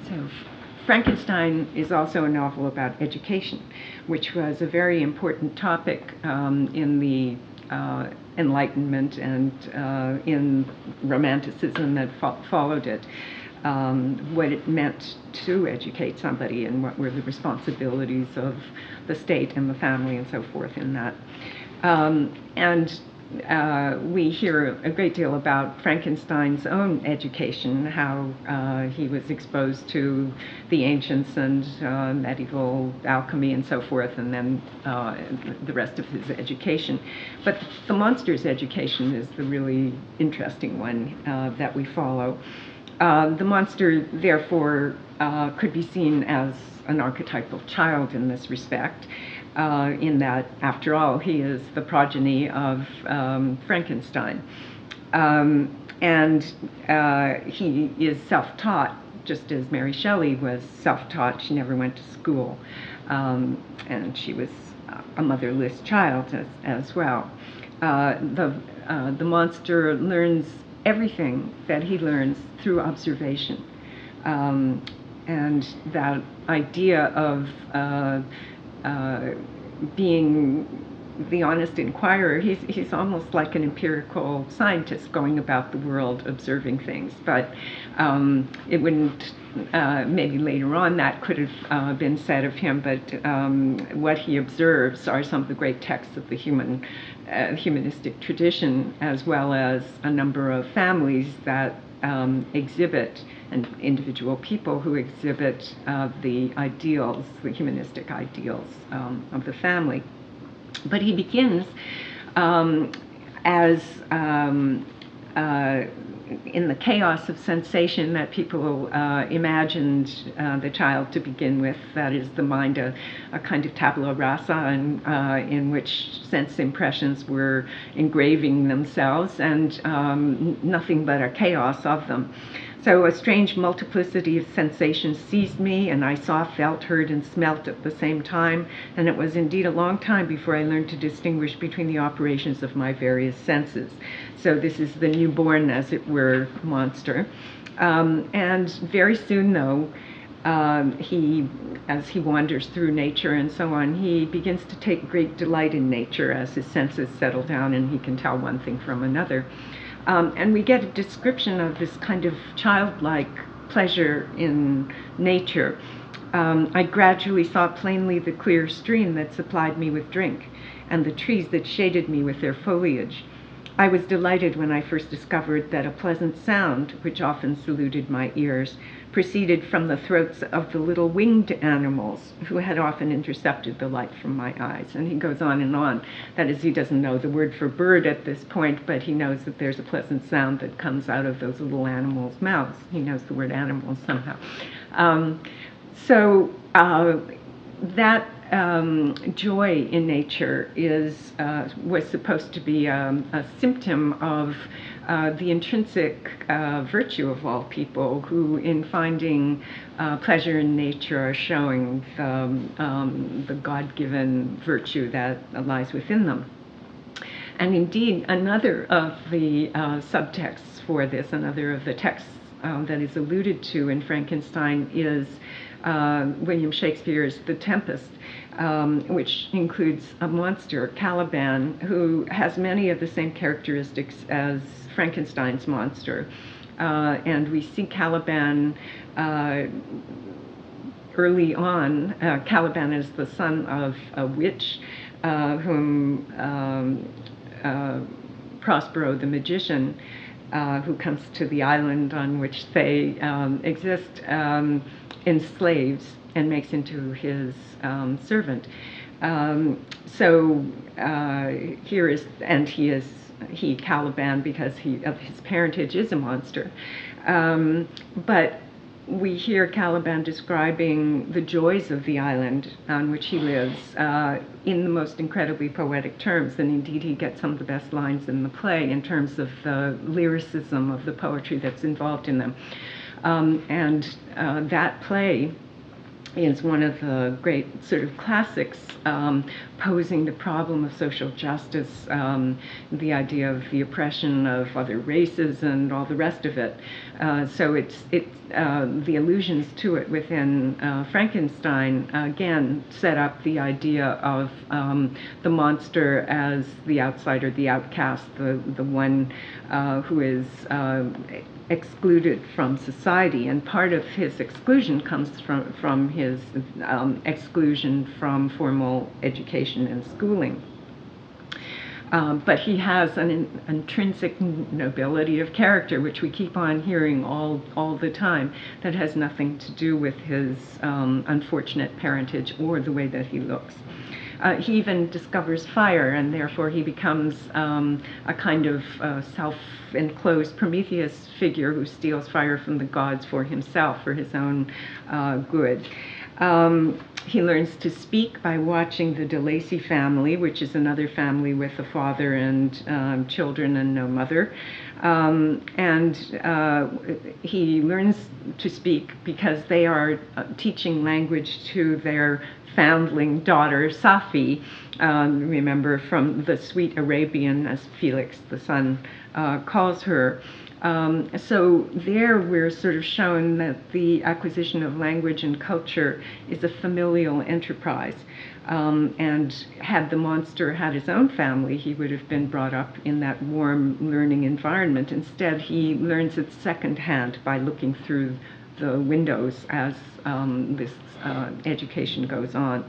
So, Frankenstein is also a novel about education, which was a very important topic in the Enlightenment and in Romanticism that followed it. What it meant to educate somebody and what were the responsibilities of the state and the family and so forth in that. And we hear a great deal about Frankenstein's own education, how he was exposed to the ancients and medieval alchemy and so forth, and then the rest of his education. But the monster's education is the really interesting one that we follow. The monster, therefore, could be seen as an archetypal child in this respect. In that, after all, he is the progeny of Frankenstein. And he is self-taught, just as Mary Shelley was self-taught. She never went to school. And she was a motherless child as well. The monster learns everything that he learns through observation. And that idea of being the honest inquirer, he's almost like an empirical scientist going about the world observing things. But it wouldn't, maybe later on that could have been said of him, but what he observes are some of the great texts of the humanistic tradition, as well as a number of families that exhibit, and individual people who exhibit the ideals, the humanistic ideals of the family. But he begins as in the chaos of sensation that people imagined the child to begin with, that is the mind a kind of tabula rasa, and in which sense impressions were engraving themselves, and nothing but a chaos of them. So a strange multiplicity of sensations seized me, and I saw, felt, heard, and smelt at the same time, and it was indeed a long time before I learned to distinguish between the operations of my various senses. So this is the newborn, as it were, monster. And very soon, though, as he wanders through nature and so on, he begins to take great delight in nature as his senses settle down and he can tell one thing from another. And we get a description of this kind of childlike pleasure in nature. I gradually saw plainly the clear stream that supplied me with drink, and the trees that shaded me with their foliage. I was delighted when I first discovered that a pleasant sound, which often saluted my ears, proceeded from the throats of the little winged animals who had often intercepted the light from my eyes. And he goes on and on. That is, he doesn't know the word for bird at this point, but he knows that there's a pleasant sound that comes out of those little animals' mouths. He knows the word animals somehow. That joy in nature was supposed to be a symptom of the intrinsic virtue of all people, who in finding pleasure in nature are showing the God-given virtue that lies within them. And indeed, another of the subtexts for this, another of the texts that is alluded to in Frankenstein is William Shakespeare's The Tempest, which includes a monster, Caliban, who has many of the same characteristics as Frankenstein's monster. And we see Caliban early on. Caliban is the son of a witch whom Prospero the magician, who comes to the island on which they exist, enslaves and makes into his servant. Here is, and he Caliban, because of his parentage, is a monster. But we hear Caliban describing the joys of the island on which he lives in the most incredibly poetic terms, and indeed he gets some of the best lines in the play in terms of the lyricism of the poetry that's involved in them. That play is one of the great sort of classics, posing the problem of social justice, the idea of the oppression of other races and all the rest of it. So it's the allusions to it within Frankenstein again set up the idea of the monster as the outsider, the outcast, the one who is excluded from society, and part of his exclusion comes from his exclusion from formal education and schooling. But he has an intrinsic nobility of character, which we keep on hearing all the time, that has nothing to do with his unfortunate parentage or the way that he looks. He even discovers fire, and therefore he becomes a kind of self-enclosed Prometheus figure who steals fire from the gods for himself, for his own good. He learns to speak by watching the De Lacy family, which is another family with a father and children and no mother. He learns to speak because they are teaching language to their foundling daughter, Safi, remember from the sweet Arabian, as Felix, the son, calls her. So there we're sort of shown that the acquisition of language and culture is a familial enterprise. And had the monster had his own family, he would have been brought up in that warm learning environment. Instead, he learns it secondhand by looking through the windows as this education goes on.